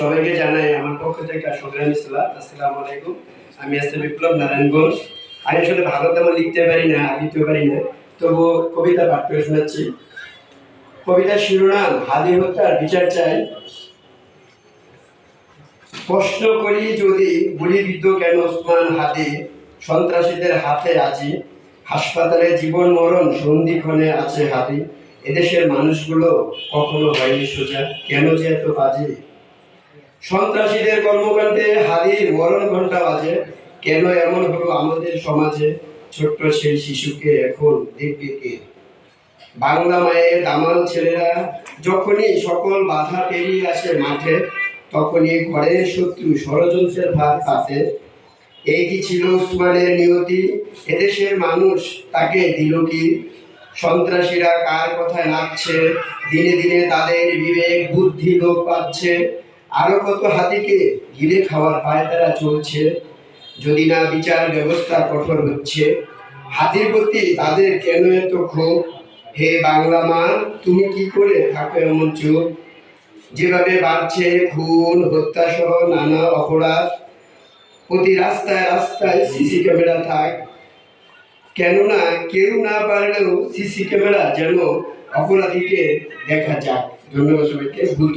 সবাইকে জানাই আমার পক্ষ থেকে সংগ্রামী সালাম। আসসালামু আলাইকুম। আমি আছি বিপ্লব নারায়ণগঞ্জ। আমি আসলে ভালো তেমন লিখতে পারি না, আঁকিতেও পারি না, তবু কবিতা পাঠ করে শোনাচ্ছি। কবিতার শিরোনাম হাদি হত্যার বিচার চাই। প্রশ্ন করি যদি গুলিবিদ্ধ কেন ওসমান হাদি, সন্ত্রাসীদের হাতে আজি, হাসপাতালে জীবন মরণ সন্ধিক্ষণে আছে হাদি। এদেশের মানুষগুলো কখনো হয়নি সোজা, কেন যে এত বাজে? সন্ত্রাসীদের কর্মকাণ্ডে হাদির মরণ ঘণ্টা বাজে, কেন এমন হলো আমাদের সমাজে? ছোট্ট সেই শিশুকে এখন দেখবে কে? বাংলা মায়ের দামাল ছেলেরা যখনই সকল বাধা পেরিয়ে আসে মাঠে, তখনই ঘরের শত্রু ষড়যন্ত্রের ভার পাতে। এই কি ছিল ওসমানের নিয়তি? এদেশের মানুষ তাকে দিল কি? সন্ত্রাসীরা কার কথায় নাচছে, দিনে দিনে তাদের বিবেক বুদ্ধি লোপ পাচ্ছে। আরো কত হাতিকে গিলে খাওয়ার পায়তারা চলছে, যদি না বিচার ব্যবস্থা কঠোর হচ্ছে। হাতির প্রতি তাদের কেন এত ক্ষোভ? হে বাংলা মা, তুমি কি করে থাকো এমন চোখ? যেভাবে বাড়ছে খুন হত্যা সহ নানা অপরাধ, প্রতি রাস্তায় রাস্তায় সিসি ক্যামেরা থাক, কেননা কেউ না পারলেও সিসি ক্যামেরা যেন অপরাধীকে দেখা যাক। ধন্যবাদ সবাইকে।